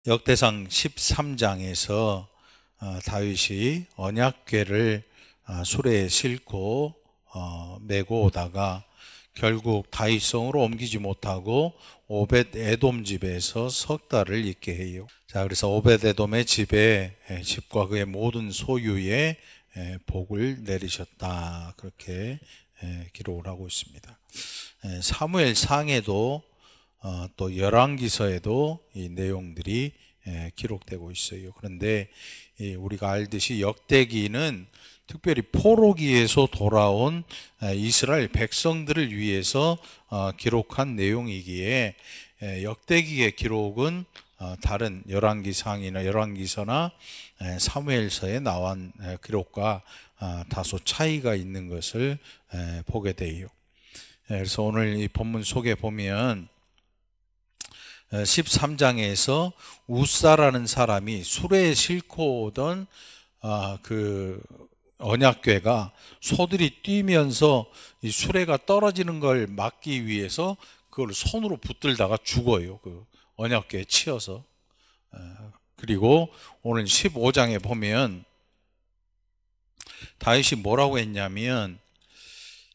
역대상 13장에서 다윗이 언약궤를 수레에 싣고 메고 오다가 결국 다윗성으로 옮기지 못하고 오벳 에돔 집에서 석 달을 있게 해요. 자, 그래서 오벳 에돔의 집과 그의 모든 소유에 복을 내리셨다, 그렇게 기록을 하고 있습니다. 사무엘 상에도 또 열왕기서에도 이 내용들이 기록되고 있어요. 그런데 우리가 알듯이 역대기는 특별히 포로기에서 돌아온 이스라엘 백성들을 위해서 기록한 내용이기에 역대기의 기록은 다른 열왕기상이나 열왕기서나 사무엘서에 나온 기록과 다소 차이가 있는 것을 보게 돼요. 그래서 오늘 이 본문 속에 보면 13장에서 우사라는 사람이 수레에 싣고 오던 그 언약궤가 소들이 뛰면서 이 수레가 떨어지는 걸 막기 위해서 그걸 손으로 붙들다가 죽어요. 그 언약궤에 치여서. 그리고 오늘 15장에 보면 다윗이 뭐라고 했냐면,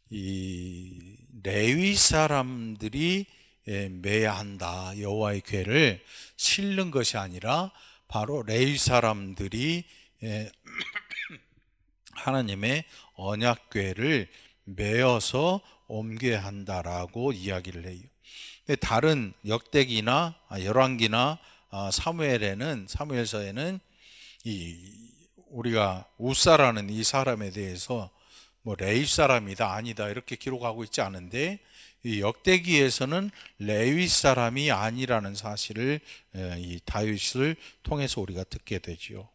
이 레위 사람들이 매야 한다. 여호와의 궤를 실는 것이 아니라 바로 레위 사람들이 하나님의 언약궤를 메어서 옮겨야 한다라고 이야기를 해요. 다른 역대기나 열왕기나 사무엘서에는 우리가 우사라는 이 사람에 대해서 뭐 레위 사람이다 아니다 이렇게 기록하고 있지 않은데, 이 역대기에서는 레위 사람이 아니라는 사실을 이 다윗을 통해서 우리가 듣게 되지요.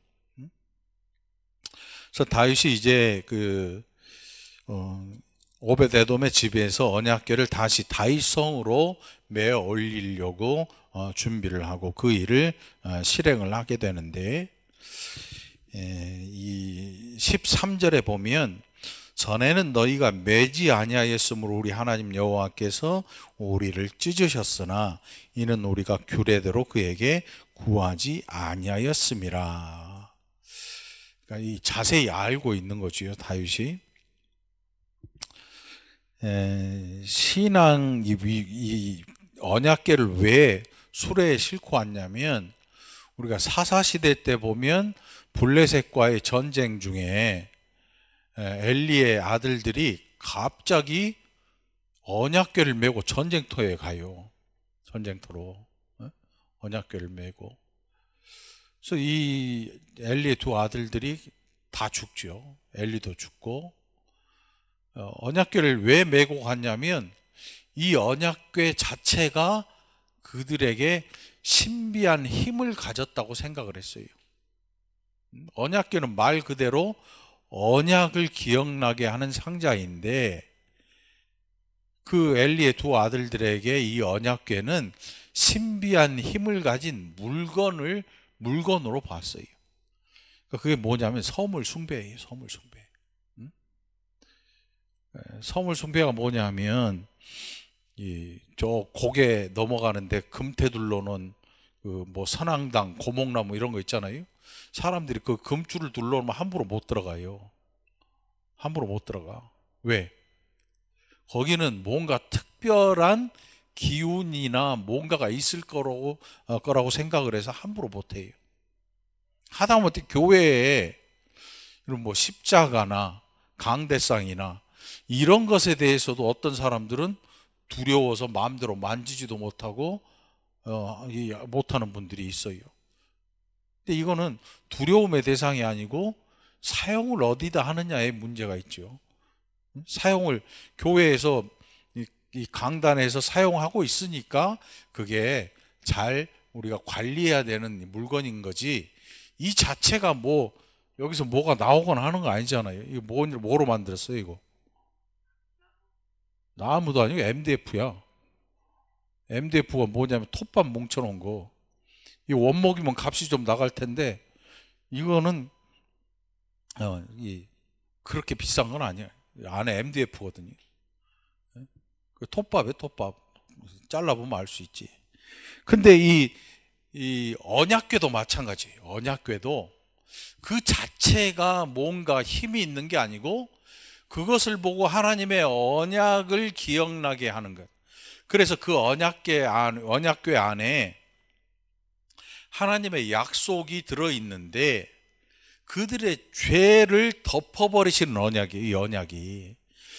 그래서 다윗이 이제 오벳 에돔의 집에서 언약궤를 다시 다윗성으로 메어 올리려고 준비를 하고 그 일을 실행을 하게 되는데, 이 13절에 보면 전에는 너희가 매지 아니하였으므로 우리 하나님 여호와께서 우리를 찢으셨으나 이는 우리가 규례대로 그에게 구하지 아니하였음이라. 그러니까 이 자세히 알고 있는 거지요, 다윗이. 신앙 이 언약궤를 왜 수레에 싣고 왔냐면, 우리가 사사시대 때 보면 블레셋과의 전쟁 중에 엘리의 아들들이 갑자기 언약궤를 메고 전쟁터에 가요. 전쟁터로 언약궤를 메고. 그래서 이 엘리의 두 아들들이 다 죽죠. 엘리도 죽고. 언약궤를 왜 메고 갔냐면, 이 언약궤 자체가 그들에게 신비한 힘을 가졌다고 생각을 했어요. 언약궤는 말 그대로 언약을 기억나게 하는 상자인데, 그 엘리의 두 아들들에게 이 언약궤는 신비한 힘을 가진 물건으로 봤어요. 그게 뭐냐면 서물 숭배예요. 서물 숭배. 서물 숭배가 뭐냐면, 저 고개 넘어가는데 금태 둘러놓은 뭐 선앙당, 고목나무 이런 거 있잖아요. 사람들이 그 금줄을 둘러놓으면 함부로 못 들어가요. 함부로 못 들어가. 왜? 거기는 뭔가 특별한 기운이나 뭔가가 있을 거라고 생각을 해서 함부로 못 해요. 하다못해 교회에 이런 뭐 십자가나 강대상이나 이런 것에 대해서도 어떤 사람들은 두려워서 마음대로 만지지도 못하고 못하는 분들이 있어요. 근데 이거는 두려움의 대상이 아니고 사용을 어디다 하느냐에 문제가 있죠. 사용을 교회에서 이 강단에서 사용하고 있으니까 그게 잘 우리가 관리해야 되는 물건인 거지, 이 자체가 뭐 여기서 뭐가 나오거나 하는 거 아니잖아요. 이거 뭐로 만들었어요? 이거 나무도 아니고 MDF야. MDF가 뭐냐면 톱밥 뭉쳐놓은 거. 이 원목이면 값이 좀 나갈 텐데, 이거는 그렇게 비싼 건 아니야. 안에 MDF거든요. 그 톱밥에 톱밥 잘라보면 알 수 있지. 근데 이 이 언약궤도 마찬가지예요. 언약궤도 그 자체가 뭔가 힘이 있는 게 아니고 그것을 보고 하나님의 언약을 기억나게 하는 것. 그래서 그 언약궤 안에 하나님의 약속이 들어있는데 그들의 죄를 덮어버리시는 언약이에요, 이 언약이.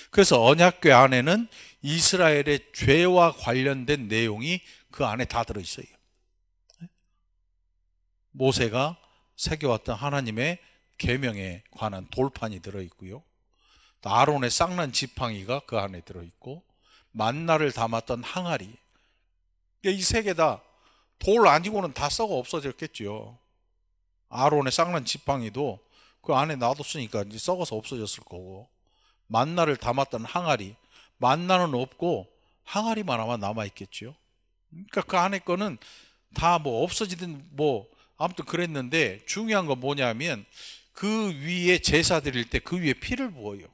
그래서 언약궤 안에는 이스라엘의 죄와 관련된 내용이 그 안에 다 들어있어요. 모세가 새겨왔던 하나님의 계명에 관한 돌판이 들어있고요. 또 아론의 쌍난 지팡이가 그 안에 들어있고 만나를 담았던 항아리. 이 세 개 다 돌 아니고는 다 썩어 없어졌겠죠. 아론의 쌍난 지팡이도 그 안에 놔뒀으니까 이제 썩어서 없어졌을 거고, 만나를 담았던 항아리, 만나는 없고 항아리만 아마 남아있겠죠. 그러니까 그 안에 거는 다 뭐 없어지든 뭐 아무튼 그랬는데, 중요한 건 뭐냐면 그 위에 제사 드릴 때 그 위에 피를 부어요.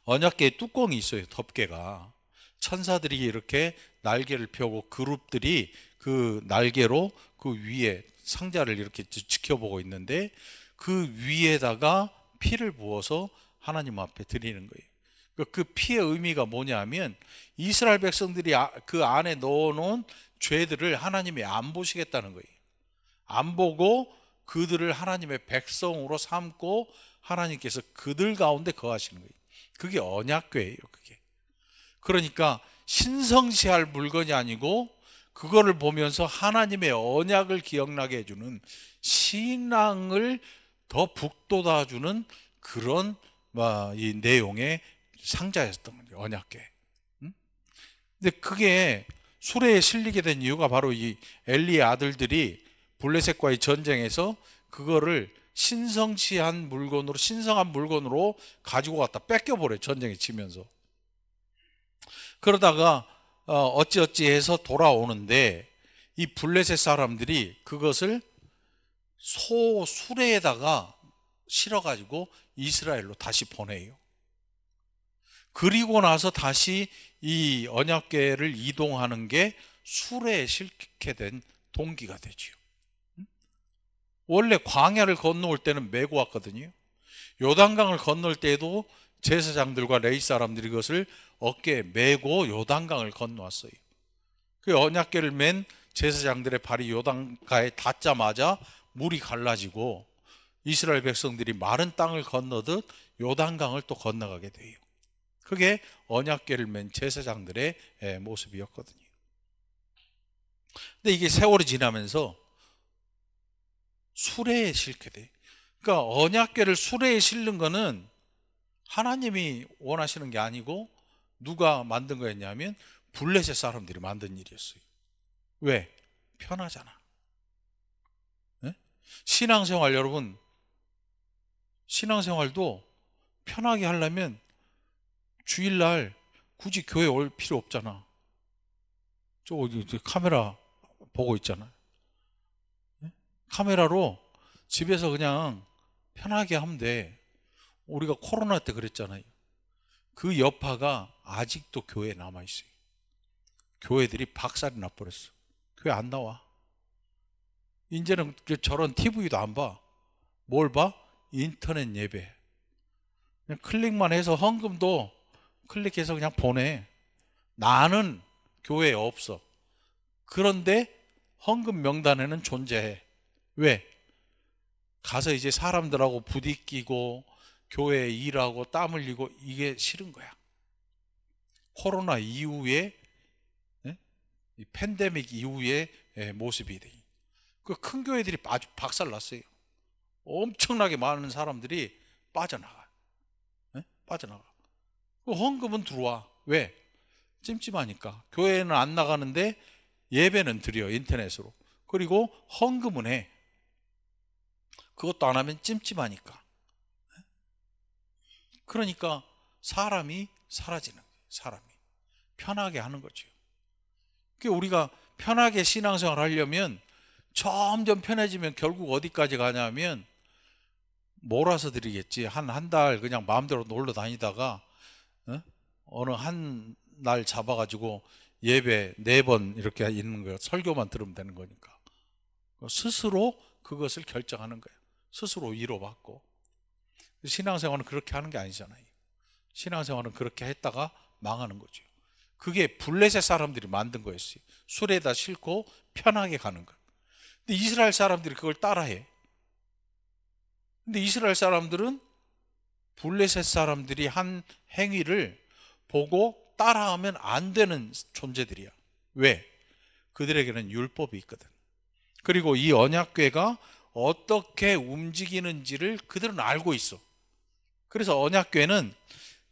언약궤에 뚜껑이 있어요. 덮개가. 천사들이 이렇게 날개를 펴고 그룹들이 그 날개로 그 위에 상자를 이렇게 지켜보고 있는데 그 위에다가 피를 부어서 하나님 앞에 드리는 거예요. 그 피의 의미가 뭐냐면 이스라엘 백성들이 그 안에 넣어놓은 죄들을 하나님이 안 보시겠다는 거예요. 안 보고 그들을 하나님의 백성으로 삼고 하나님께서 그들 가운데 거하시는 거예요. 그게 언약궤예요. 그게. 그러니까 신성시할 물건이 아니고 그거를 보면서 하나님의 언약을 기억나게 해주는, 신앙을 더 북돋아주는 그런 이 내용의 상자였던 거죠. 언약궤. 근데 그게 수레에 실리게 된 이유가 바로 이 엘리의 아들들이 블레셋과의 전쟁에서 그거를 신성한 물건으로 가지고 갔다 뺏겨버려요. 전쟁에 치면서. 그러다가 어찌어찌 해서 돌아오는데 이 블레셋 사람들이 그것을 소 수레에다가 실어가지고 이스라엘로 다시 보내요. 그리고 나서 다시 이 언약궤를 이동하는 게 수레에 싣게 된 동기가 되죠. 원래 광야를 건너올 때는 메고 왔거든요. 요단강을 건널 때에도 제사장들과 레위 사람들이 그것을 어깨에 메고 요단강을 건너왔어요. 그 언약궤를 맨 제사장들의 발이 요단강에 닿자마자 물이 갈라지고 이스라엘 백성들이 마른 땅을 건너듯 요단강을 또 건너가게 돼요. 그게 언약궤를 맨 제사장들의 모습이었거든요. 근데 이게 세월이 지나면서 수레에 싣게 돼. 그러니까 언약궤를 수레에 싣는 거는 하나님이 원하시는 게 아니고 누가 만든 거였냐면 블레셋 사람들이 만든 일이었어요. 왜? 편하잖아. 네? 신앙생활, 여러분, 신앙생활도 편하게 하려면 주일날 굳이 교회 올 필요 없잖아. 저기 카메라 보고 있잖아. 네? 카메라로 집에서 그냥 편하게 하면 돼. 우리가 코로나 때 그랬잖아요. 그 여파가 아직도 교회에 남아있어요. 교회들이 박살이 나버렸어. 교회 안 나와. 이제는 저런 TV도 안 봐. 뭘 봐? 인터넷 예배. 그냥 클릭만 해서 헌금도 클릭해서 그냥 보내. 나는 교회에 없어. 그런데 헌금 명단에는 존재해. 왜? 가서 이제 사람들하고 부딪히고 교회에 일하고 땀 흘리고 이게 싫은 거야. 코로나 이후에, 이 팬데믹 이후의 모습이 돼. 그 큰 교회들이 아주 박살 났어요. 엄청나게 많은 사람들이 빠져나가. 빠져나가. 그 헌금은 들어와. 왜? 찜찜하니까. 교회는 안 나가는데 예배는 드려, 인터넷으로. 그리고 헌금은 해. 그것도 안 하면 찜찜하니까. 그러니까 사람이 사라지는 거예요. 사람이 편하게 하는 거죠. 그러니까 우리가 편하게 신앙생활 하려면 점점 편해지면 결국 어디까지 가냐면 몰아서 드리겠지. 한 달 그냥 마음대로 놀러 다니다가 어느 한 날 잡아가지고 예배 4번 이렇게 있는 거예요. 설교만 들으면 되는 거니까. 스스로 그것을 결정하는 거예요. 스스로 위로받고. 신앙생활은 그렇게 하는 게 아니잖아요. 신앙생활은 그렇게 했다가 망하는 거죠. 그게 블레셋 사람들이 만든 거였어요. 술에다 싣고 편하게 가는 것. 근데 이스라엘 사람들이 그걸 따라해. 근데 이스라엘 사람들은 블레셋 사람들이 한 행위를 보고 따라하면 안 되는 존재들이야. 왜? 그들에게는 율법이 있거든. 그리고 이 언약궤가 어떻게 움직이는지를 그들은 알고 있어. 그래서 언약궤는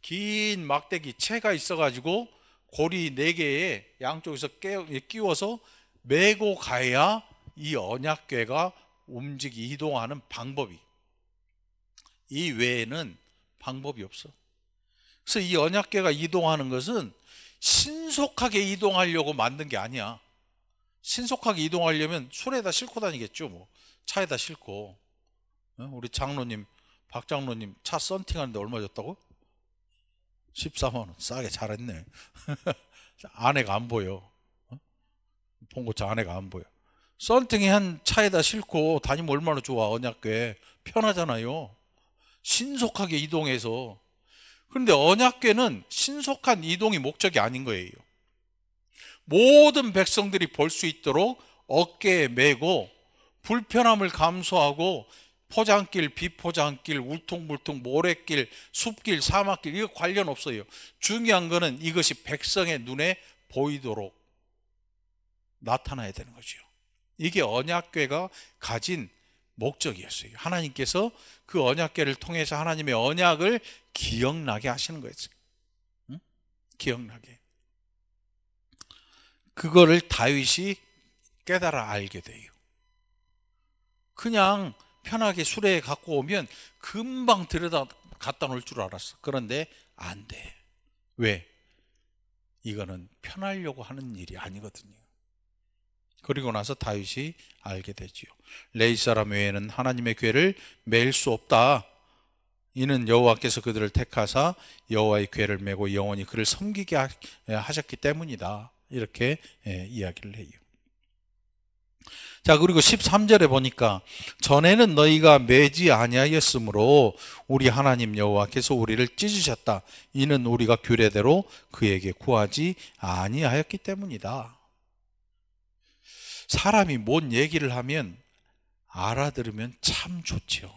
긴 막대기 채가 있어가지고 고리 4개에 양쪽에서 끼워서 메고 가야 이 언약궤가 이동하는 방법이, 이 외에는 방법이 없어. 그래서 이 언약궤가 이동하는 것은 신속하게 이동하려고 만든 게 아니야. 신속하게 이동하려면 술에다 싣고 다니겠죠. 뭐 차에다 싣고. 우리 장로님, 박 장로님 차 썬팅하는데 얼마 줬다고? 14만 원. 싸게 잘했네. 아내가 안 보여. 봉고차 아내가 안 보여. 썬팅이 한 차에다 싣고 다니면 얼마나 좋아. 언약궤 편하잖아요. 신속하게 이동해서. 그런데 언약궤는 신속한 이동이 목적이 아닌 거예요. 모든 백성들이 볼 수 있도록 어깨에 메고 불편함을 감수하고 포장길, 비포장길, 울퉁불퉁 모래길, 숲길, 사막길, 이거 관련 없어요. 중요한 거는 이것이 백성의 눈에 보이도록 나타나야 되는 거죠. 이게 언약궤가 가진 목적이었어요. 하나님께서 그 언약궤를 통해서 하나님의 언약을 기억나게 하시는 거였어요. 응? 기억나게. 그거를 다윗이 깨달아 알게 돼요. 그냥 편하게 수레에 갖고 오면 금방 들여다 갖다 놓을 줄 알았어. 그런데 안 돼. 왜? 이거는 편하려고 하는 일이 아니거든요. 그리고 나서 다윗이 알게 되지요. 레위 사람 외에는 하나님의 궤를 맬 수 없다. 이는 여호와께서 그들을 택하사 여호와의 궤를 메고 영원히 그를 섬기게 하셨기 때문이다. 이렇게 이야기를 해요. 자, 그리고 13절에 보니까 전에는 너희가 매지 아니하였으므로 우리 하나님 여호와께서 우리를 찢으셨다. 이는 우리가 규례대로 그에게 구하지 아니하였기 때문이다. 사람이 뭔 얘기를 하면 알아들으면 참 좋죠.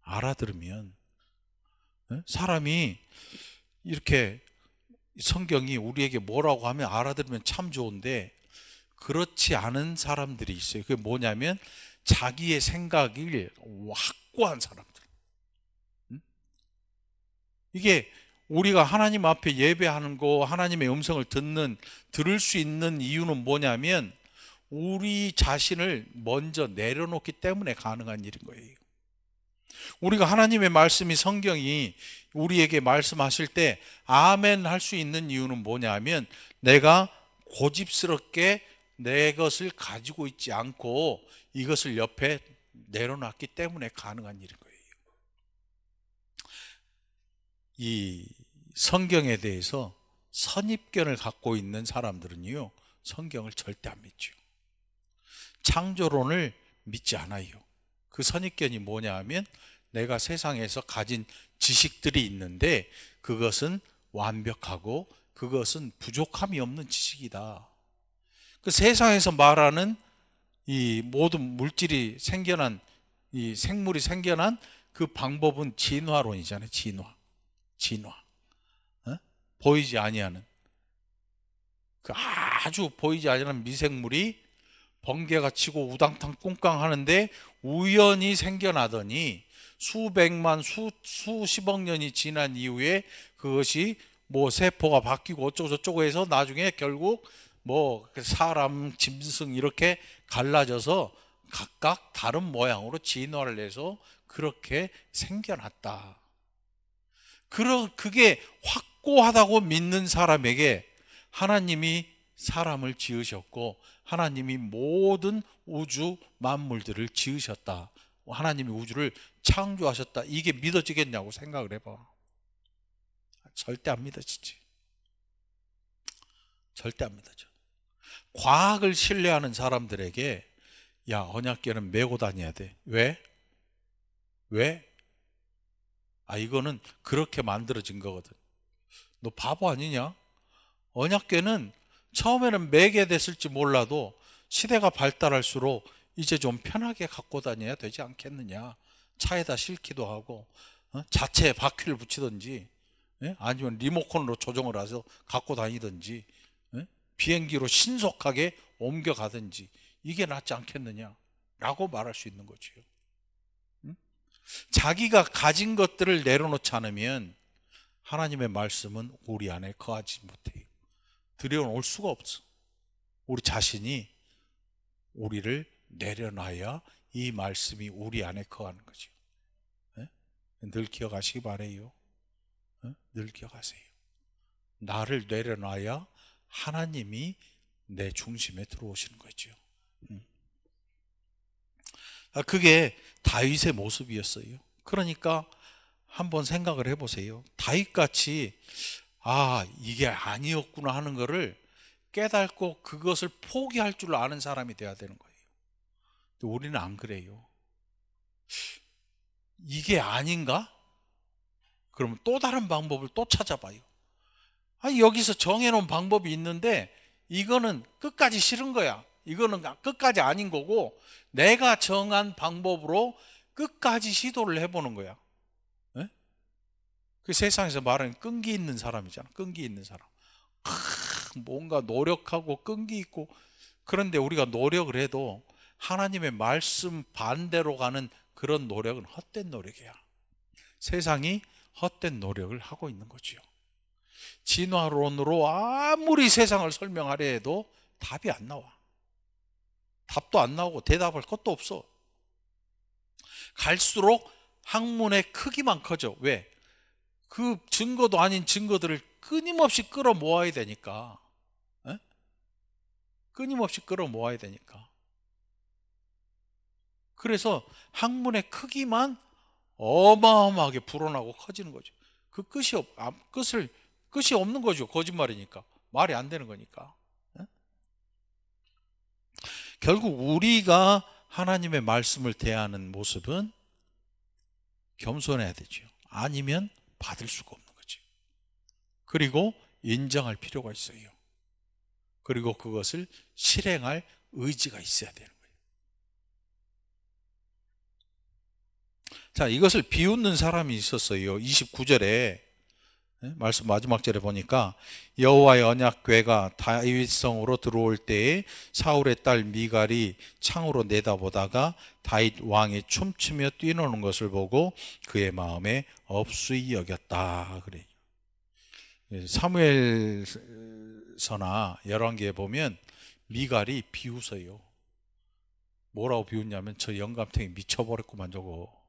알아들으면. 사람이 이렇게 성경이 우리에게 뭐라고 하면 알아들으면 참 좋은데 그렇지 않은 사람들이 있어요. 그게 뭐냐면 자기의 생각이 확고한 사람들. 이게 우리가 하나님 앞에 예배하는 거, 하나님의 음성을 들을 수 있는 이유는 뭐냐면 우리 자신을 먼저 내려놓기 때문에 가능한 일인 거예요. 우리가 하나님의 말씀이, 성경이 우리에게 말씀하실 때 아멘 할 수 있는 이유는 뭐냐면 내가 고집스럽게 내 것을 가지고 있지 않고 이것을 옆에 내려놨기 때문에 가능한 일인 거예요. 이 성경에 대해서 선입견을 갖고 있는 사람들은요, 성경을 절대 안 믿죠. 창조론을 믿지 않아요. 그 선입견이 뭐냐 하면 내가 세상에서 가진 지식들이 있는데 그것은 완벽하고 그것은 부족함이 없는 지식이다. 그 세상에서 말하는 이 모든 물질이 생겨난, 이 생물이 생겨난 그 방법은 진화론이잖아요. 진화. 보이지 아니하는, 그 아주 보이지 아니하는 미생물이 번개가 치고 우당탕 꿍깡 하는데 우연히 생겨나더니 수백만 수십억 년이 지난 이후에 그것이 뭐 세포가 바뀌고 어쩌고 저쩌고 해서 나중에 결국 뭐 사람, 짐승 이렇게 갈라져서 각각 다른 모양으로 진화를 해서 그렇게 생겨났다. 그게 확고하다고 믿는 사람에게 하나님이 사람을 지으셨고 하나님이 모든 우주 만물들을 지으셨다. 하나님이 우주를 창조하셨다. 이게 믿어지겠냐고 생각을 해봐. 절대 안 믿어지지. 절대 안 믿어져. 과학을 신뢰하는 사람들에게 야, 언약궤는 메고 다녀야 돼. 왜? 왜? 이거는 그렇게 만들어진 거거든. 너 바보 아니냐? 언약궤는 처음에는 매게 됐을지 몰라도 시대가 발달할수록 이제 좀 편하게 갖고 다녀야 되지 않겠느냐. 차에다 싣기도 하고 자체에 바퀴를 붙이든지 아니면 리모컨으로 조정을 해서 갖고 다니든지 비행기로 신속하게 옮겨가든지 이게 낫지 않겠느냐 라고 말할 수 있는 거지요. 자기가 가진 것들을 내려놓지 않으면 하나님의 말씀은 우리 안에 거하지 못해요. 들여놓을 수가 없어. 우리 자신이 우리를 내려놔야 이 말씀이 우리 안에 거하는 거죠. 늘 기억하시기 바라요. 늘 기억하세요. 나를 내려놔야 하나님이 내 중심에 들어오시는 거죠. 그게 다윗의 모습이었어요. 그러니까 한번 생각을 해보세요. 다윗같이 이게 아니었구나 하는 거를 깨닫고 그것을 포기할 줄 아는 사람이 돼야 되는 거예요. 근데 우리는 안 그래요. 이게 아닌가? 그러면 또 다른 방법을 또 찾아봐요. 여기서 정해놓은 방법이 있는데 이거는 끝까지 싫은 거야. 이거는 끝까지 아닌 거고 내가 정한 방법으로 끝까지 시도를 해보는 거야. 그 세상에서 말하는 끈기 있는 사람이잖아. 끈기 있는 사람. 뭔가 노력하고 끈기 있고, 그런데 우리가 노력을 해도 하나님의 말씀 반대로 가는 그런 노력은 헛된 노력이야. 세상이 헛된 노력을 하고 있는 거지요. 진화론으로 아무리 세상을 설명하려 해도 답이 안 나와. 답도 안 나오고 대답할 것도 없어. 갈수록 학문의 크기만 커져. 왜? 그 증거도 아닌 증거들을 끊임없이 끌어모아야 되니까. 끊임없이 끌어모아야 되니까. 그래서 학문의 크기만 어마어마하게 불어나고 커지는 거죠. 그 끝이 없는 거죠. 거짓말이니까. 말이 안 되는 거니까. 결국 우리가 하나님의 말씀을 대하는 모습은 겸손해야 되죠. 아니면 받을 수가 없는 거죠. 그리고 인정할 필요가 있어요. 그리고 그것을 실행할 의지가 있어야 되는 거예요. 자, 이것을 비웃는 사람이 있었어요. 29절에 말씀 마지막 절에 보니까 여호와의 언약궤가 다윗성으로 들어올 때에 사울의 딸 미갈이 창으로 내다보다가 다윗 왕이 춤추며 뛰노는 것을 보고 그의 마음에 업수히 여겼다 그래요. 사무엘서나 열왕기에 보면 미갈이 비웃어요. 뭐라고 비웃냐면 저 영감탱이 미쳐버렸구만 저거.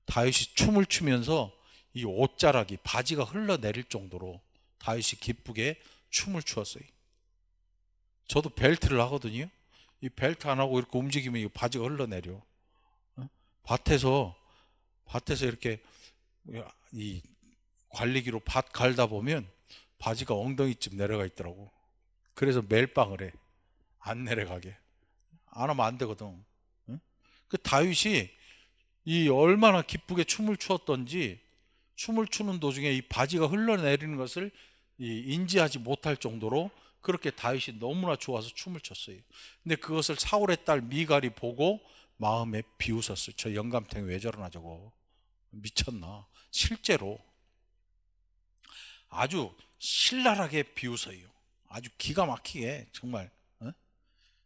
다윗이 춤을 추면서 이 옷자락이 바지가 흘러내릴 정도로 다윗이 기쁘게 춤을 추었어요. 저도 벨트를 하거든요. 이 벨트 안 하고 이렇게 움직이면 이 바지가 흘러내려. 밭에서 이렇게 이 관리기로 밭 갈다 보면 바지가 엉덩이쯤 내려가 있더라고. 그래서 멜빵을 해. 안 내려가게. 안 하면 안 되거든. 그 다윗이 이 얼마나 기쁘게 춤을 추었던지 춤을 추는 도중에 이 바지가 흘러내리는 것을 인지하지 못할 정도로 그렇게 다윗이 너무나 좋아서 춤을 췄어요. 근데 그것을 사울의 딸 미갈이 보고 마음에 비웃었어요. 저 영감탱이 왜 저러나 저거. 미쳤나. 실제로 아주 신랄하게 비웃어요. 아주 기가 막히게 정말.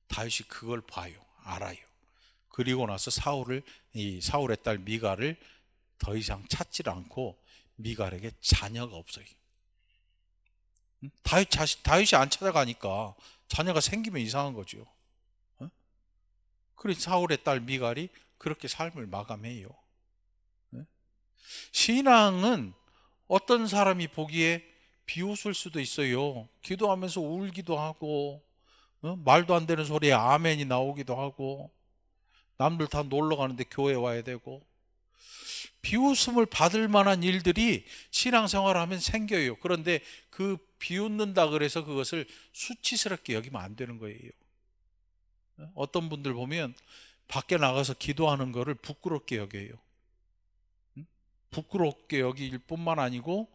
다윗이 그걸 봐요. 알아요. 그리고 나서 사울의 딸 미갈을 더 이상 찾지 않고 미갈에게 자녀가 없어요. 다윗이 안 찾아가니까 자녀가 생기면 이상한 거죠. 그래서 사울의 딸 미갈이 그렇게 삶을 마감해요. 신앙은 어떤 사람이 보기에 비웃을 수도 있어요. 기도하면서 울기도 하고 말도 안 되는 소리에 아멘이 나오기도 하고 남들 다 놀러 가는데 교회 와야 되고 비웃음을 받을 만한 일들이 신앙생활을 하면 생겨요. 그런데 그 비웃는다 그래서 그것을 수치스럽게 여기면 안 되는 거예요. 어떤 분들 보면 밖에 나가서 기도하는 거를 부끄럽게 여겨요. 부끄럽게 여길 뿐만 아니고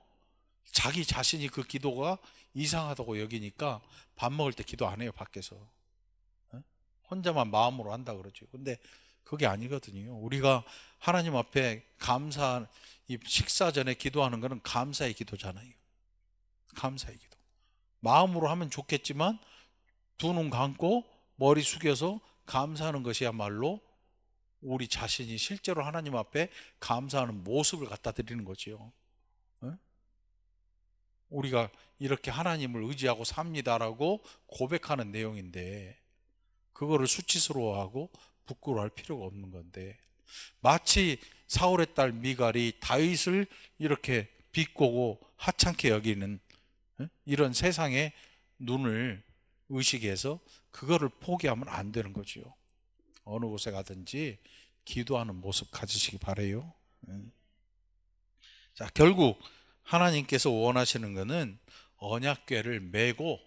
자기 자신이 그 기도가 이상하다고 여기니까 밥 먹을 때 기도 안 해요, 밖에서. 혼자만 마음으로 한다 그러죠. 근데 그게 아니거든요. 우리가 하나님 앞에 이 식사 전에 기도하는 거는 감사의 기도잖아요. 감사의 기도. 마음으로 하면 좋겠지만 두 눈 감고 머리 숙여서 감사하는 것이야말로 우리 자신이 실제로 하나님 앞에 감사하는 모습을 갖다 드리는 거지요. 우리가 이렇게 하나님을 의지하고 삽니다라고 고백하는 내용인데 그거를 수치스러워하고 부끄러워할 필요가 없는 건데, 마치 사울의 딸 미갈이 다윗을 이렇게 비꼬고 하찮게 여기는 이런 세상의 눈을 의식해서 그거를 포기하면 안 되는 거죠. 어느 곳에 가든지 기도하는 모습 가지시기 바라요. 자, 결국 하나님께서 원하시는 것은 언약궤를 메고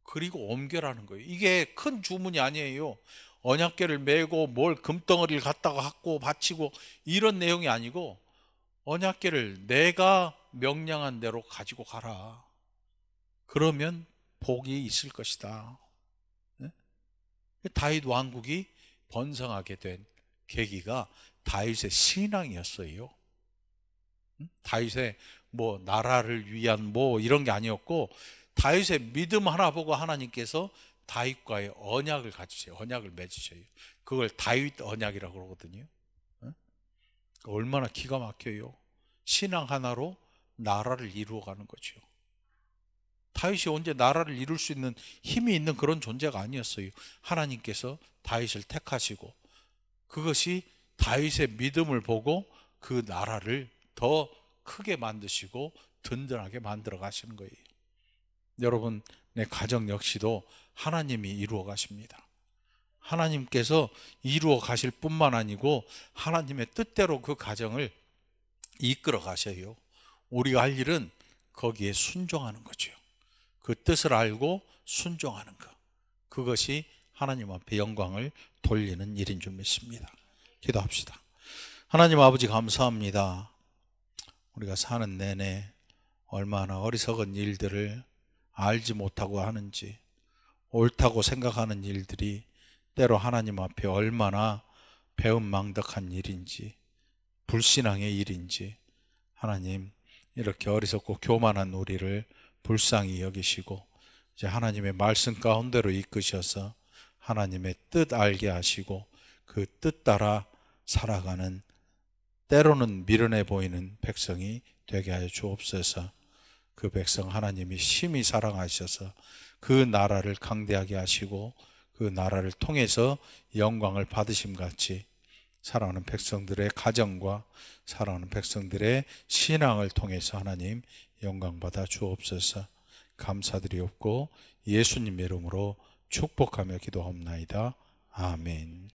그리고 옮겨라는 거예요. 이게 큰 주문이 아니에요. 언약궤를 메고 뭘 금덩어리를 갖다가 갖고 바치고 이런 내용이 아니고, 언약궤를 내가 명령한 대로 가지고 가라. 그러면 복이 있을 것이다. 다윗 왕국이 번성하게 된 계기가 다윗의 신앙이었어요. 다윗의 뭐 나라를 위한 뭐 이런 게 아니었고, 다윗의 믿음 하나 보고 하나님께서 다윗과의 언약을 가지세요. 언약을 맺으셔요. 그걸 다윗 언약이라고 그러거든요. 얼마나 기가 막혀요. 신앙 하나로 나라를 이루어가는 거죠. 다윗이 언제 나라를 이룰 수 있는 힘이 있는 그런 존재가 아니었어요. 하나님께서 다윗을 택하시고 그것이 다윗의 믿음을 보고 그 나라를 더 크게 만드시고 든든하게 만들어 가시는 거예요. 여러분, 내 가정 역시도 하나님이 이루어 가십니다. 하나님께서 이루어 가실 뿐만 아니고 하나님의 뜻대로 그 가정을 이끌어 가셔요. 우리가 할 일은 거기에 순종하는 거죠. 그 뜻을 알고 순종하는 것, 그것이 하나님 앞에 영광을 돌리는 일인 줄 믿습니다. 기도합시다. 하나님 아버지, 감사합니다. 우리가 사는 내내 얼마나 어리석은 일들을 알지 못하고 하는지, 옳다고 생각하는 일들이 때로 하나님 앞에 얼마나 배은망덕한 일인지, 불신앙의 일인지, 하나님 이렇게 어리석고 교만한 우리를 불쌍히 여기시고 이제 하나님의 말씀 가운데로 이끄셔서 하나님의 뜻 알게 하시고 그 뜻 따라 살아가는, 때로는 미련해 보이는 백성이 되게 하여 주옵소서. 그 백성 하나님이 심히 사랑하셔서 그 나라를 강대하게 하시고 그 나라를 통해서 영광을 받으심 같이 사랑하는 백성들의 가정과 사랑하는 백성들의 신앙을 통해서 하나님 영광 받아 주옵소서. 감사드리옵고 예수님 이름으로 축복하며 기도합나이다. 아멘.